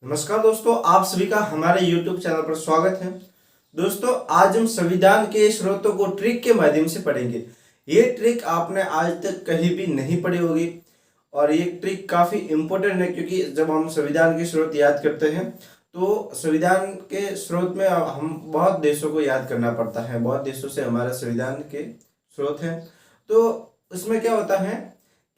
नमस्कार दोस्तों, आप सभी का हमारे YouTube चैनल पर स्वागत है। दोस्तों, आज हम संविधान के स्रोतों को ट्रिक के माध्यम से पढ़ेंगे। ये ट्रिक आपने आज तक कहीं भी नहीं पढ़ी होगी और ये ट्रिक काफ़ी इम्पोर्टेंट है, क्योंकि जब हम संविधान के स्रोत याद करते हैं तो संविधान के स्रोत में हम बहुत देशों को याद करना पड़ता है। बहुत देशों से हमारे संविधान के स्रोत हैं, तो उसमें क्या होता है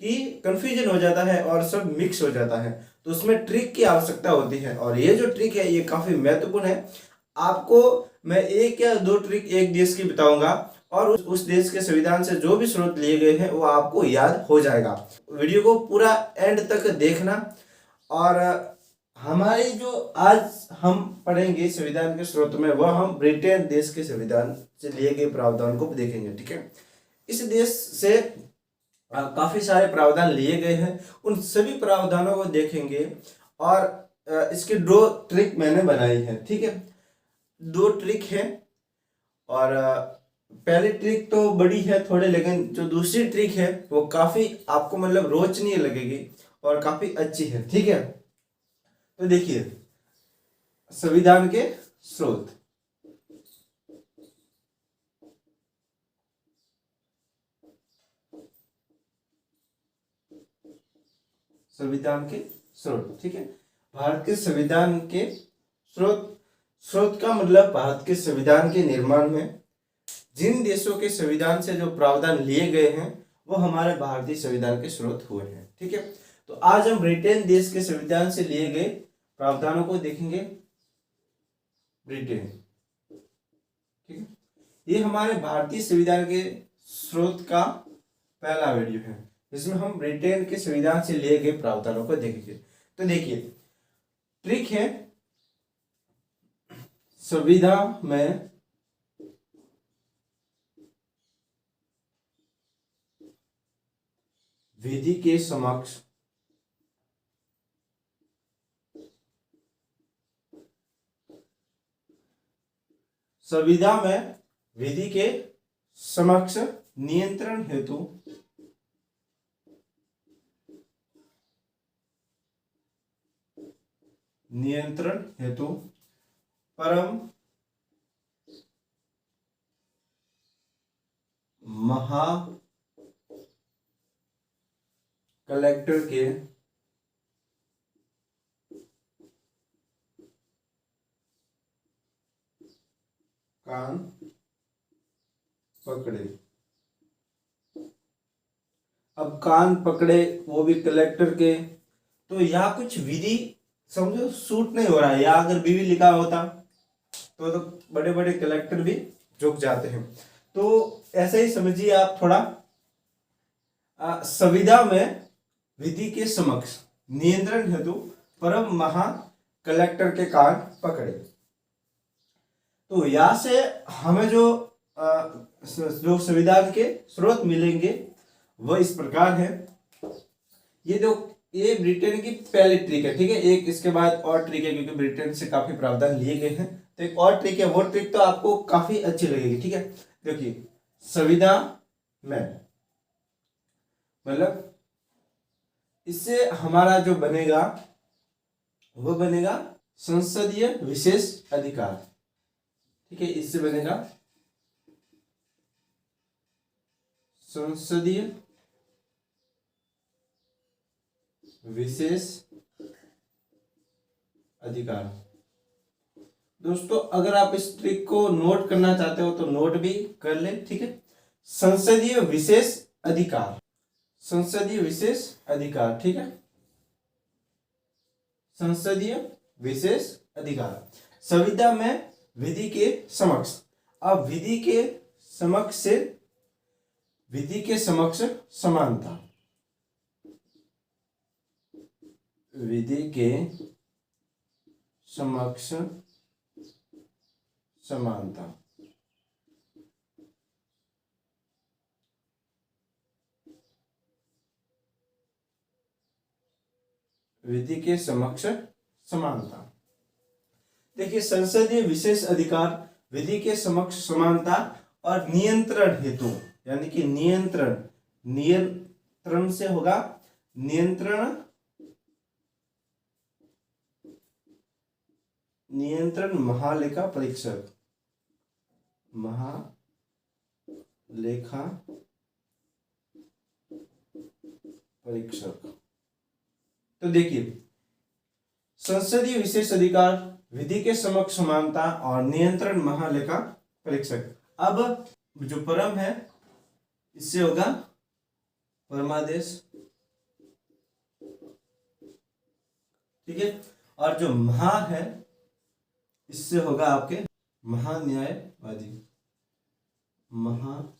कि कंफ्यूजन हो जाता है और सब मिक्स हो जाता है। तो उसमें ट्रिक की आवश्यकता होती है और ये जो ट्रिक है ये काफ़ी महत्वपूर्ण है। आपको मैं एक या दो ट्रिक एक देश की बताऊंगा और उस देश के संविधान से जो भी स्रोत लिए गए हैं वो आपको याद हो जाएगा। वीडियो को पूरा एंड तक देखना। और हमारी जो आज हम पढ़ेंगे संविधान के स्रोत में, वह हम ब्रिटेन देश के संविधान से लिए गए प्रावधान को देखेंगे। ठीक है, इस देश से काफी सारे प्रावधान लिए गए हैं, उन सभी प्रावधानों को देखेंगे और इसकी दो ट्रिक मैंने बनाई है। ठीक है, दो ट्रिक है और पहली ट्रिक तो बड़ी है थोड़े, लेकिन जो दूसरी ट्रिक है वो काफी आपको मतलब रोचनीय लगेगी और काफी अच्छी है। ठीक है, तो देखिए संविधान के स्रोत। संविधान के स्रोत, ठीक है, भारत के संविधान के स्रोत। स्रोत का मतलब भारत के संविधान के निर्माण में जिन देशों के संविधान से जो प्रावधान लिए गए हैं वो हमारे भारतीय संविधान के स्रोत हुए हैं। ठीक है, तो आज हम ब्रिटेन देश के संविधान से लिए गए प्रावधानों को देखेंगे। ब्रिटेन, ठीक है, ये हमारे भारतीय संविधान के स्रोत का पहला वीडियो है जिसमें हम ब्रिटेन के संविधान से लिए गए प्रावधानों को देखेंगे। तो देखिए ट्रिक है, संविधान में विधि के समक्ष संविधान में विधि के समक्ष नियंत्रण हेतु परम महा कलेक्टर के कान पकड़े। अब कान पकड़े वो भी कलेक्टर के, तो यहाँ कुछ विधि समझो सूट नहीं हो रहा है। या अगर बीवी लिखा होता तो बड़े बड़े कलेक्टर भी झुक जाते हैं। तो ऐसे ही समझिए आप थोड़ा, संविधान में विधि के समक्ष नियंत्रण हेतु परम महा कलेक्टर के कान पकड़े। तो यहाँ से हमें जो संविधान के स्रोत मिलेंगे वह इस प्रकार है। ये ब्रिटेन की पहली ट्रिक है। ठीक है, एक इसके बाद और ट्रिक है, क्योंकि ब्रिटेन से काफी प्रावधान लिए गए हैं। तो एक और ट्रिक है, वो ट्रिक तो आपको काफी अच्छी लगेगी। ठीक है, देखिए संविधान में मतलब इससे हमारा जो बनेगा वो बनेगा संसदीय विशेष अधिकार। ठीक है, इससे बनेगा संसदीय विशेष अधिकार। दोस्तों, अगर आप इस ट्रिक को नोट करना चाहते हो तो नोट भी कर ले। ठीक है, संसदीय विशेष अधिकार, संसदीय विशेष अधिकार। ठीक है, संसदीय विशेष अधिकार संविधान में विधि के समक्ष। अब विधि के समक्ष से विधि के समक्ष समानता, विधि के समक्ष समानता। विधि के समक्ष समानता। देखिए संसदीय विशेष अधिकार, विधि के समक्ष समानता और नियंत्रण हेतु, यानी कि नियंत्रण से होगा नियंत्रण नियंत्रण महालेखा परीक्षक, महालेखा परीक्षक। तो देखिए, संसदीय विशेष अधिकार, विधि के समक्ष समानता और नियंत्रण महालेखा परीक्षक। अब जो परम है इससे होगा परमादेश, ठीक है, और जो महा है इससे होगा आपके महान्यायवादी, महान्यायवादी,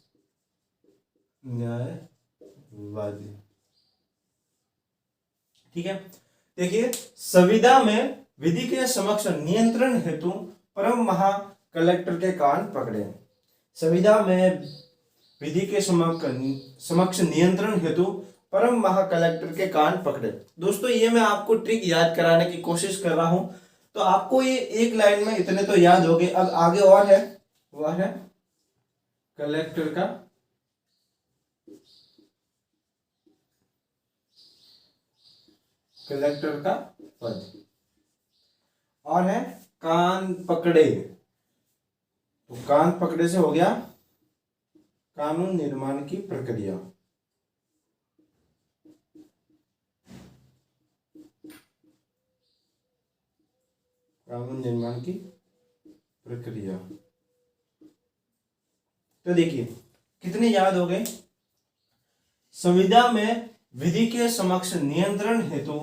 ठीक है। देखिए, संविदा में विधि के समक्ष नियंत्रण हेतु परम महा कलेक्टर के कान पकड़े। संविदा में विधि के समक्ष नियंत्रण हेतु परम महा कलेक्टर के कान पकड़े। दोस्तों, ये मैं आपको ट्रिक याद कराने की कोशिश कर रहा हूं, तो आपको ये एक लाइन में इतने तो याद हो गए। अब आगे और है, वह है कलेक्टर का पद, और है कान पकड़े। तो कान पकड़े से हो गया कानून निर्माण की प्रक्रिया, कानून निर्माण की प्रक्रिया। तो देखिए कितने याद हो गए। संविदा में विधि के समक्ष नियंत्रण हेतु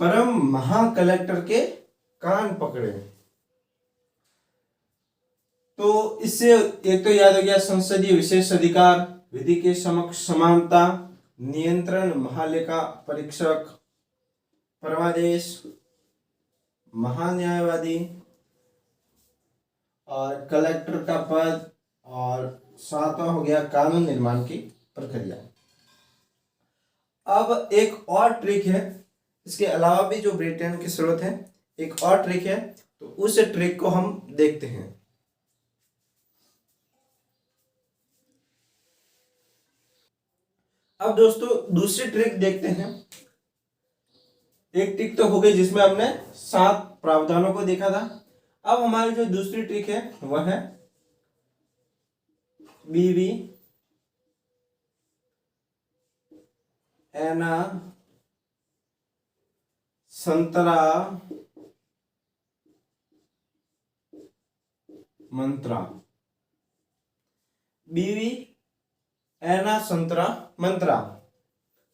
परम महा कलेक्टर के कान पकड़े। तो इससे एक तो याद हो गया संसदीय विशेष अधिकार, विधि के समक्ष समानता, नियंत्रण महालेखा परीक्षक, परमादेश, महान्यायवादी और कलेक्टर का पद, और सातवां हो गया कानून निर्माण की प्रक्रिया। अब एक और ट्रिक है, इसके अलावा भी जो ब्रिटेन के स्रोत है, एक और ट्रिक है, तो उस ट्रिक को हम देखते हैं। अब दोस्तों दूसरी ट्रिक देखते हैं। एक ट्रिक तो हो गई जिसमें हमने 7 प्रावधानों को देखा था। अब हमारी जो दूसरी ट्रिक है वह है बीवी एना संतरा मंत्रा। बीवी एना संतरा मंत्रा,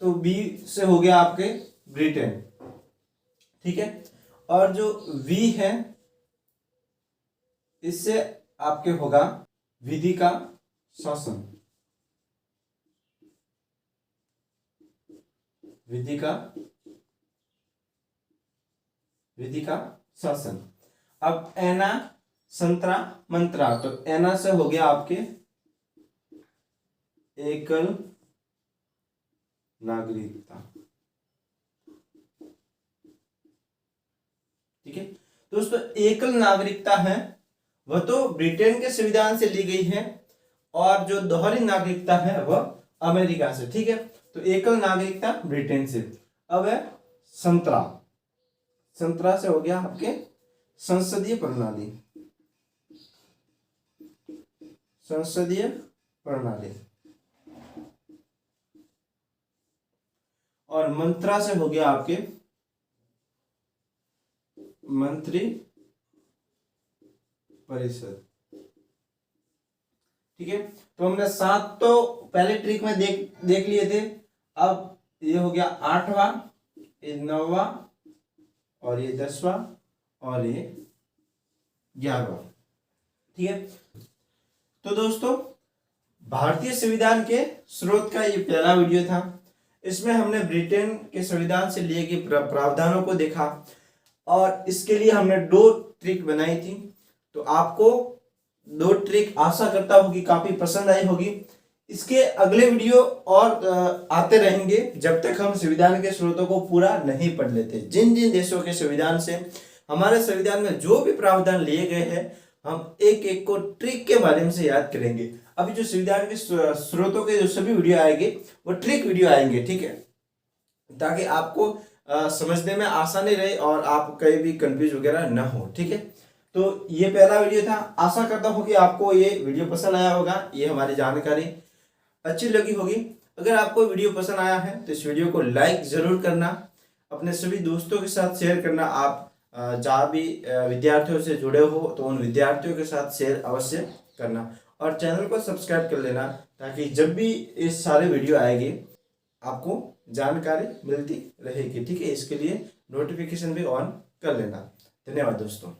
तो बी से हो गया आपके ब्रिटेन, ठीक है। और जो वी है इससे आपके होगा विधि का शासन, विधि का शासन। अब एना संतरा मंत्रा, तो एना से हो गया आपके एकल नागरिकता, ठीक है दोस्तों। एकल नागरिकता है वह तो ब्रिटेन के संविधान से ली गई है, और जो दोहरी नागरिकता है वह अमेरिका से, ठीक है। तो एकल नागरिकता ब्रिटेन से। अब है संतरा, संतरा से हो गया आपके संसदीय प्रणाली, संसदीय प्रणाली। और मंत्रा से हो गया आपके मंत्री परिषद, ठीक है। तो हमने 7 तो पहले ट्रिक में देख लिए थे। अब ये हो गया 8वां, ये 9वां, और ये 10वां, और ये 11वां, ठीक है। तो दोस्तों भारतीय संविधान के स्रोत का ये पहला वीडियो था। इसमें हमने ब्रिटेन के संविधान से लिए गए प्रावधानों को देखा, और इसके लिए हमने 2 ट्रिक बनाई थी। तो आपको 2 ट्रिक आशा करता हूं कि काफी पसंद आई होगी। इसके अगले वीडियो और आते रहेंगे जब तक हम संविधान के स्रोतों को पूरा नहीं पढ़ लेते। जिन जिन देशों के संविधान से हमारे संविधान में जो भी प्रावधान लिए गए हैं, हम एक एक को ट्रिक के माध्यम से याद करेंगे। अभी जो संविधान के स्रोतों के जो सभी वीडियो आएंगे वो ट्रिक वीडियो आएंगे, ठीक है, ताकि आपको समझने में आसानी रहे और आप कहीं भी कंफ्यूज वगैरह न हो। ठीक है, तो ये पहला वीडियो था। आशा करता हूँ कि आपको ये वीडियो पसंद आया होगा, ये हमारी जानकारी अच्छी लगी होगी। अगर आपको वीडियो पसंद आया है तो इस वीडियो को लाइक ज़रूर करना, अपने सभी दोस्तों के साथ शेयर करना। आप जहाँ भी विद्यार्थियों से जुड़े हो तो उन विद्यार्थियों के साथ शेयर अवश्य करना और चैनल को सब्सक्राइब कर लेना, ताकि जब भी इस सारे वीडियो आएगी आपको जानकारी मिलती रहेगी। ठीक है, इसके लिए नोटिफिकेशन भी ऑन कर लेना। धन्यवाद दोस्तों।